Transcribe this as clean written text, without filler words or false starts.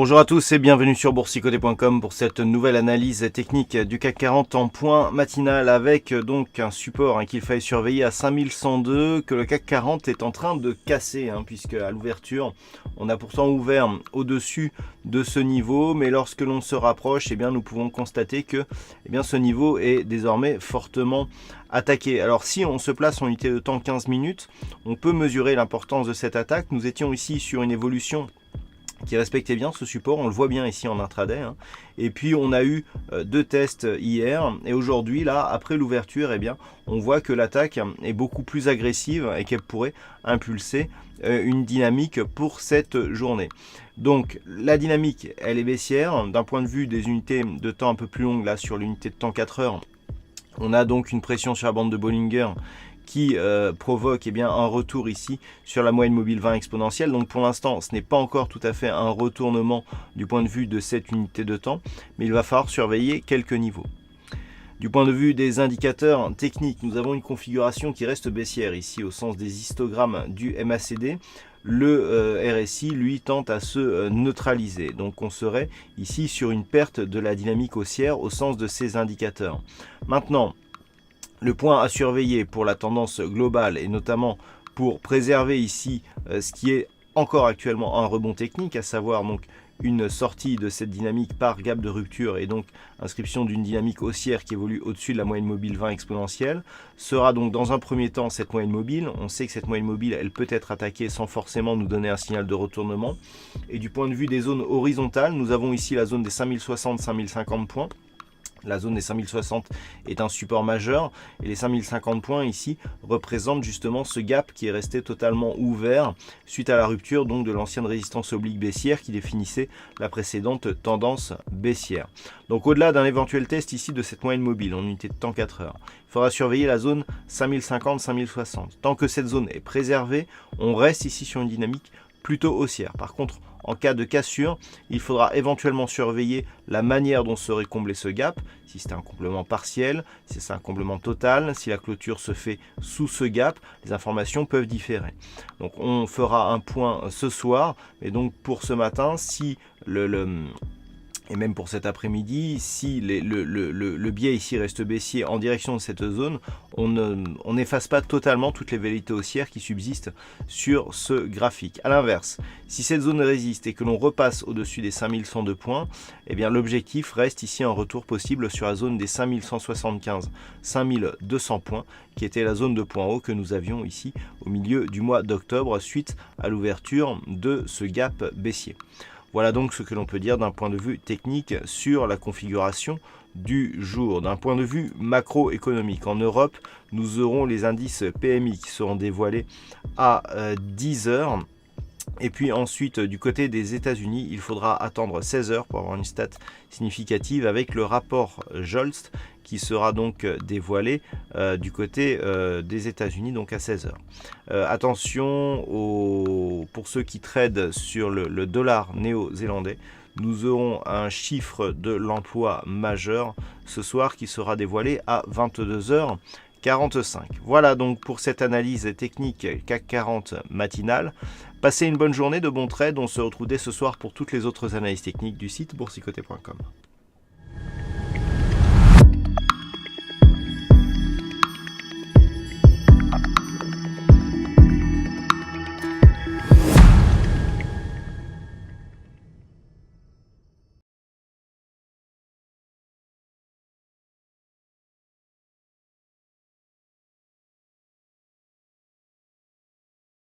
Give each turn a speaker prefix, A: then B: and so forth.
A: Bonjour à tous et bienvenue sur boursicoté.com pour cette nouvelle analyse technique du CAC 40 en point matinal avec donc un support qu'il faille surveiller à 5102 que le CAC 40 est en train de casser puisque à l'ouverture on a pourtant ouvert au-dessus de ce niveau, mais lorsque l'on se rapproche nous pouvons constater que ce niveau est désormais fortement attaqué. Alors si on se place en unité de temps 15 minutes, on peut mesurer l'importance de cette attaque. Nous étions ici sur une évolution qui respectait bien ce support, on le voit bien ici en intraday, et puis on a eu deux tests hier, et aujourd'hui là après l'ouverture on voit que l'attaque est beaucoup plus agressive et qu'elle pourrait impulser une dynamique pour cette journée. Donc la dynamique elle est baissière, d'un point de vue des unités de temps un peu plus longues, là sur l'unité de temps 4 heures, on a donc une pression sur la bande de Bollinger qui provoque un retour ici sur la moyenne mobile 20 exponentielle. Donc pour l'instant, ce n'est pas encore tout à fait un retournement du point de vue de cette unité de temps, mais il va falloir surveiller quelques niveaux. Du point de vue des indicateurs techniques, nous avons une configuration qui reste baissière ici au sens des histogrammes du MACD. Le RSI, lui, tente à se neutraliser. Donc on serait ici sur une perte de la dynamique haussière au sens de ces indicateurs. Maintenant, le point à surveiller pour la tendance globale et notamment pour préserver ici ce qui est encore actuellement un rebond technique, à savoir donc une sortie de cette dynamique par gap de rupture et donc inscription d'une dynamique haussière qui évolue au-dessus de la moyenne mobile 20 exponentielle, sera donc dans un premier temps cette moyenne mobile. On sait que cette moyenne mobile, elle peut être attaquée sans forcément nous donner un signal de retournement. Et du point de vue des zones horizontales, nous avons ici la zone des 5060-5050 points. La zone des 5060 est un support majeur et les 5050 points ici représentent justement ce gap qui est resté totalement ouvert suite à la rupture donc de l'ancienne résistance oblique baissière qui définissait la précédente tendance baissière. Donc au-delà d'un éventuel test ici de cette moyenne mobile en unité de temps 4 heures, il faudra surveiller la zone 5050-5060. Tant que cette zone est préservée, on reste ici sur une dynamique plutôt haussière. Par contre, en cas de cassure, il faudra éventuellement surveiller la manière dont serait comblé ce gap, si c'est un comblement partiel, si c'est un comblement total, si la clôture se fait sous ce gap, les informations peuvent différer. Donc on fera un point ce soir, et donc pour ce matin, si et même pour cet après-midi, si le biais ici reste baissier en direction de cette zone, on n'efface pas totalement toutes les velléités haussières qui subsistent sur ce graphique. A l'inverse, si cette zone résiste et que l'on repasse au-dessus des 5102 points, l'objectif reste ici un retour possible sur la zone des 5175-5200 points, qui était la zone de point haut que nous avions ici au milieu du mois d'octobre suite à l'ouverture de ce gap baissier. Voilà donc ce que l'on peut dire d'un point de vue technique sur la configuration du jour. D'un point de vue macroéconomique, en Europe, nous aurons les indices PMI qui seront dévoilés à 10 heures. Et puis ensuite, du côté des États-Unis, il faudra attendre 16 heures pour avoir une stat significative avec le rapport Jolst qui sera donc dévoilé du côté des États-Unis, donc à 16 heures. Attention pour ceux qui tradent sur le dollar néo-zélandais. Nous aurons un chiffre de l'emploi majeur ce soir qui sera dévoilé à 22h45. Voilà donc pour cette analyse technique CAC 40 matinale. Passez une bonne journée, de bons trades. On se retrouve dès ce soir pour toutes les autres analyses techniques du site boursicoté.com.